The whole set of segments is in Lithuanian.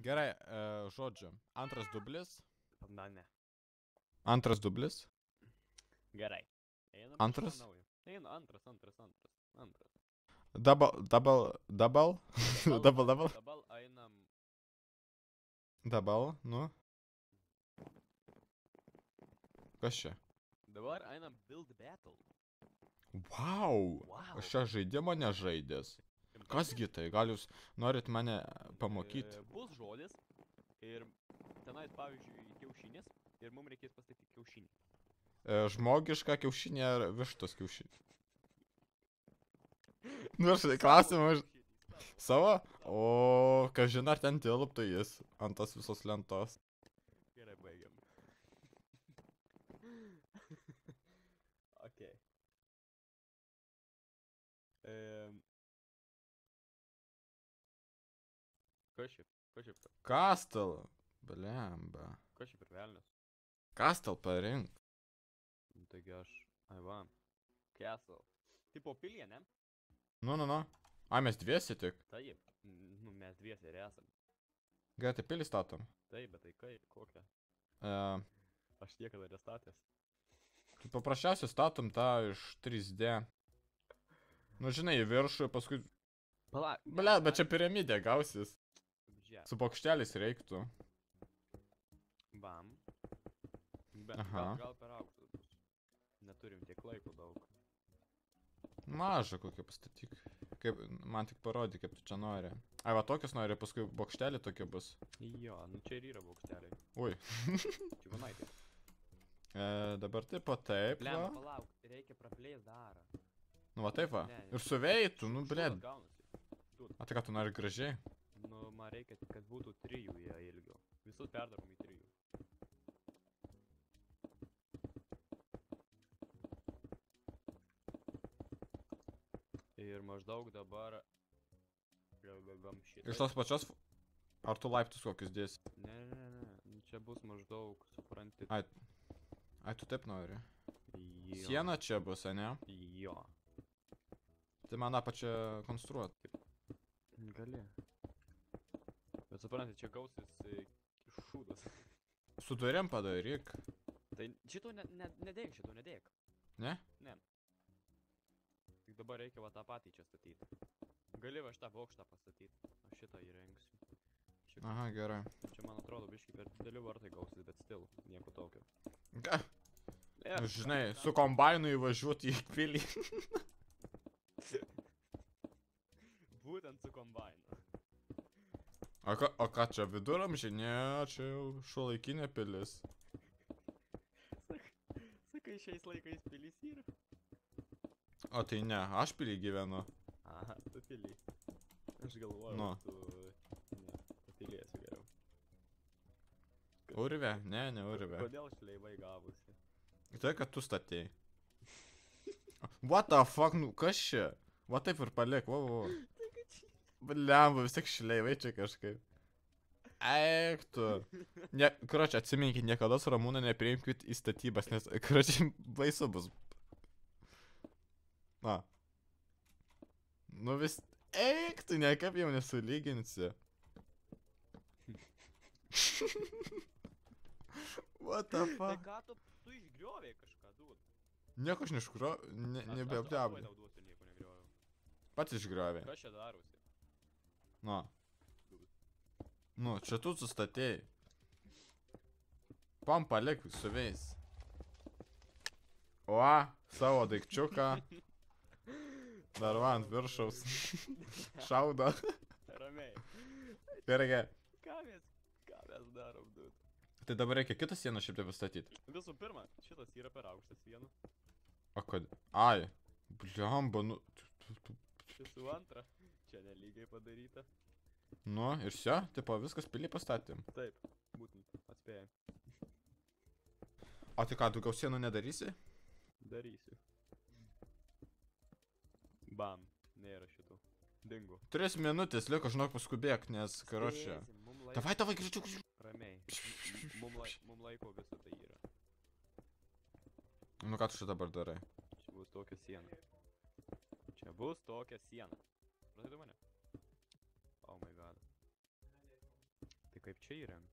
Gerai, žodžiu. Antras dublis. Na, ne. Antras dublis. Gerai. Einam Antras? kažko naujo. Einu, antras. Double. Double, double. Dabar einam. Double, nu. Kas čia? Dabar einam build battle. Wow. Aš čia žaidimo nežaidęs. Kasgi tai? Gal jūs norit mane pamokyti? Bus žodis. Ir tenais, pavyzdžiui, kiaušinis. Ir mums reikės pastatyti kiaušinį. Žmogišką kiaušinį ar vištos kiaušinį? Nu, aš klausimą savo? O, kažin ar ten tilptų jis ant tos visos lentos. Gerai, baigiam. Ok. Kas šiaip? Kastel. Blemba. Kas šiaip ir velnias? Kastel parink. Nu, taigi aš... Ai va. Castle. Tipo pilyje, ne? Nu. Ai, mes dviesi tik. Taip. Nu, mes dviesi ir esam. Gerai, tai pilį statom. Taip, bet tai kaip? Kokią? Tai Aš niekada nestatęs. paprasčiausiai statom tą iš 3D. Nu, žinai, į viršų, paskui... Palauk. Ble, bet čia piramidė gausis. Žiūrėk. Su bokšteliais reiktų. Bam. Bet Aha. gal per aukštas bus. Neturim tiek laiko daug. Mažą kokią pastatyk. Kaip, man tik parodyk, kaip tu čia nori. Ai, va tokius nori, paskui bokštelį tokie bus. Jo, nu čia ir yra bokšteliai. Ui. Čia vanaitė. Dabar taip, o taip, Lemba, va. palauk, reikia praplėst darą. Nu, va taip, va. Ne, Ir suveitų, nu, ble. Šūdas gaunasi. A, tai ką tu nori gražiai? Nu, man reikia, kad būtų 3 jie ilgio. Visus perdarom į 3. Ir maždaug dabar... Iš tos pačios... Ar tu laiptus kokius dėsi? Ne. Nu, čia bus maždaug, supranti. Ai, tu taip nori. Jo. Siena čia bus, ane? Jo. Tai man apačią konstruot. Gali. Bet supranti, čia gausis šūdas. Su durim padaryk. Tai šito nedėk, nedėk. Ne? Ne. Tik dabar reikia va tą patį čia statyti. Gali va šitą bokštą pastatyti. Aš šitą įrengsiu. Aha, gerai. Čia man atrodo biškai per dideli vartai gausis, bet still, nieko tokio. Ką? Nu, žinai, su kombainu įvažiuoti į pilį. Būtent su kombainu. O ką čia viduramžiai? Ne, čia jau šiuolaikinė pilis. Sakai, šiais laikais pilis yra? O tai ne, aš pilį gyvenu. Aha, tu pilį. Aš galvoju, Nu. tu... Ne, papilėsiu geriau. Urve? Ne, ne urve. Kodėl šleivai gavosi? Tai, kad tu statėjai. What the fuck, nu kas čia? Va taip ir palik, va. Blemba, vis tiek šleivai čia kažkaip. Eik tu. Karočią, atsiminkit, niekada su Ramūna nepriimkit į statybas, nes, karočią, baisu bus. Na. Nu vis... Eik tu, niekaip jau nesulyginsi. What the Tai fuck? ką tu išgriovėjai kažką, duot? Nieko aš nebeapdebė. Tau duosiu, nieko negrioviau. Pats išgriovė. Kas čia darosi? Nu. Nu, čia tu sustatėjai. Pam palik suveis. O, savo daikčiuką. Dar va ant viršaus. Šaudo. Ramiai. Gerai. Ką mes darom, duot? Tai dabar reikia kitą sieną šiaip taip pastatyti. Visų pirma, šitas yra per aukštas siena. O kad... Ai. Bliamba, nu... Čia su antra. Čia nelygiai padaryta. Nu, ir šio, tipo, viskas pilį pastatėm. Taip, būtent, atspėjai. O tai ką, daugiau sienų nedarysi? Darysiu. Bam, nėra šitų. Dingo. 3 minutės liko, žinok, paskubėk, nes, karočią. Davai, greičiau. Ramiai. Mum laiko visą tai yra. Nu ką tu čia dabar darai? Čia bus tokia siena. Čia bus tokia siena. Prasidai mane? Oh my god. Tai kaip čia įrengt.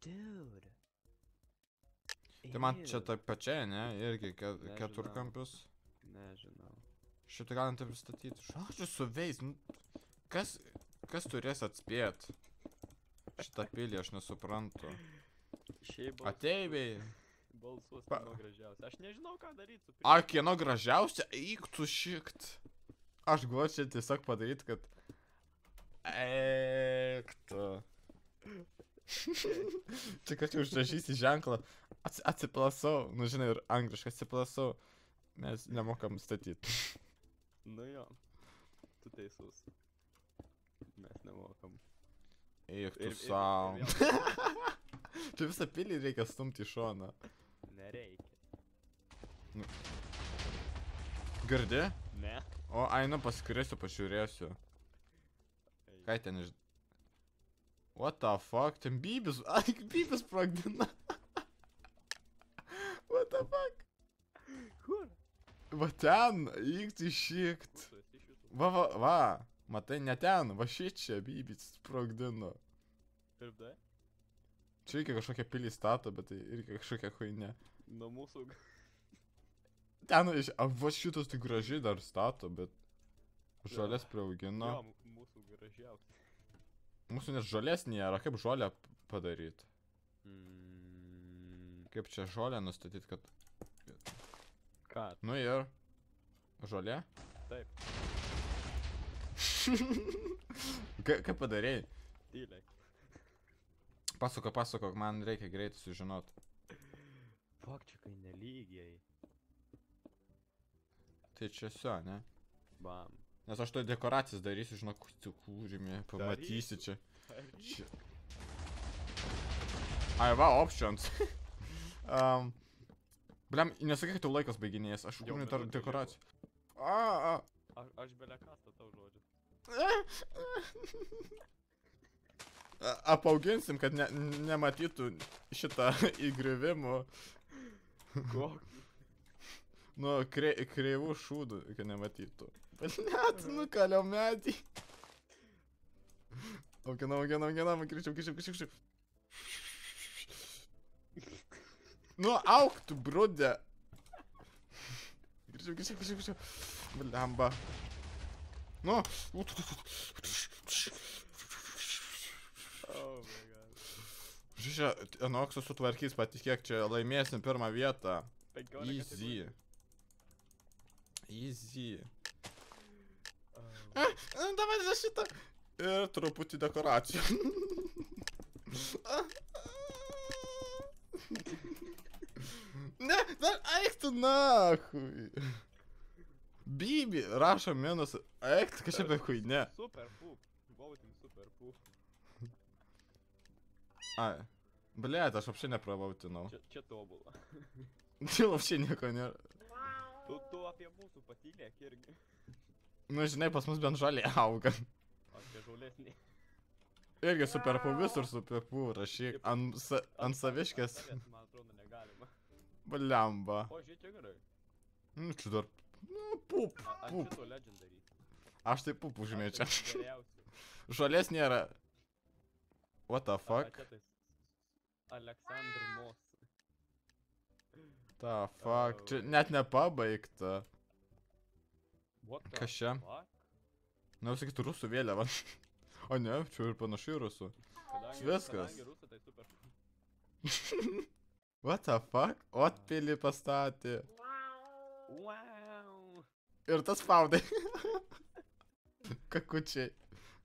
Dude. Tai man čia taip pačiai, ne? Irgi keturkampius. Nežinau. Šitą galim taip statyti. Žodžiu suveis, nu. Kas turės atspėt? Šitą pilį aš nesuprantu. Šiaip Ateiviai. balsuos kieno gražiausia. Aš nežinau, ką daryti su A, kieno gražiausia? Eik tu šikt. Aš galvoju čia tiesiog padaryt, kad... Eik tu. Čia kad jau užrašysi ženklą. Atsiplasau. Nu žinai, ir angliškai atsiplasau. Mes nemokam statyti. Nu jo. Tu teisus. Mes nemokam. Eik tu sau. Čia visą pilį reikia stumti į šoną. Nereikia. Girdi? Ne. O, einu pasikrėsiu, pažiūrėsiu. Ką ten iš... What the fuck? Ten bybis... Ai, bybis sprogdina. What the fuck? Kur? Va ten, įkti šikt. Va. Matai, ne ten, va šičia bybis sprogdino. Ir da? Čia reikia kažkokią pilį stato, bet tai irgi kažkokia huinė. Nuo mūsų... Ten, va šitos tai gražiai dar stato, bet... Žolės priaugino. Jo, mūsų gražiausia. Mūsų net žolės nėra, kaip žolę padaryt? Kaip čia žolę nustatyt, kad... Ką? Nu ir... Žolė? Taip. Kaip padarėjai? Tyliai. Pasakok, man reikia greitai sužinot. Fuck, čia kai nelygiai. Tai čia sio, ne? Bam. Nes aš to dekoracijas darysiu, žinok, kūrimi, pamatysi čia. Ai, va, options. Bliam, nesakai, kad tau laikas baiginėjęs, aš kūrinu tarp dekoracijų. Aš beleką statau žodžiu. Apauginsim, kad nematytų šitą įgriuvimų. Kokį? Nu, kreivų šūdų, kad nematytų. Net, nukaliau medį. Auginam, greičiau. Nu, auk tu, brudė. Greičiau. Blemba. Nu. Oh my god. Žiūrėk, Enoksas sutvarkys, patikėk, čia laimėsim pirmą vietą. Easy. Davai za šitą. Ir truputį dekoracijų. Ne, dar eik tu nahui. Bibi, rašo minus. Eik tu kažkaip nahui, ne. Super poop. Voting super poop. Ai. Блядь, aš apšiai nepravautinau. Čia tobula. Čia apšiai nieko nėra. Tu apie mūsų patylėk irgi. Nu, žinai, pas mus bent žolė auga. Apie žolesnį. Irgi superpų visur superpų rašyk. Ant saviškės. Man atrodo negalima. Blemba. O, čia gerai. Nu, čia dar... Nu, pup. Ant šito legendary. Aš tai pup užmėčiau. Geriausių. Žolės nėra. What the fuck? Aleksandr Mos. The fuck? Čia net nepabaigta. Kas čia? Na, jau sakytų rusų vėliava. O ne, čia ir panašiai rusų. Viskas. What the fuck? Otpilį pastatė. Ir tas spaudai. Kakučiai.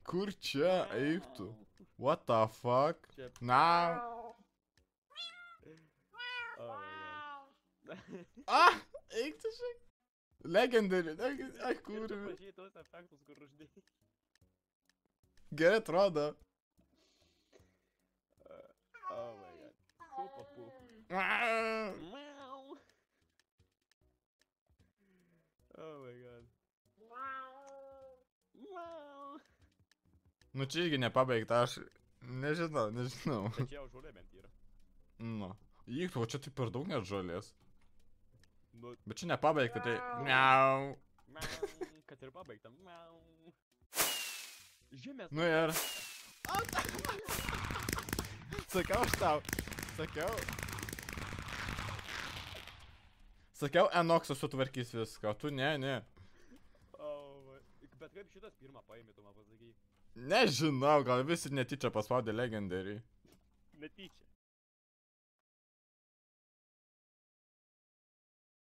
Kur čia eiktų? What the fuck? Na. Eiktų šiek. Legendary. Ai, kūrimi. Gerai atrodo. Oh my god. Super poop. Oh my god. Nu čia irgi nepabaigta, aš nežinau. Tai čia jau žolė bent yra. Nu. Įktų, o čia tai per daug net žolės. Nu. Bet čia nepabaigta, tai... Miau. Kad ir pabaigta. Žemės. Nu ir... Sakiau aš tau. Sakiau, Enoksas sutvarkys viską, o tu ne. Bet kaip šitas pirmą paėmė, tu man pasakyk. Nežinau, gal visi netyčia paspaudė legendary. Netyčia.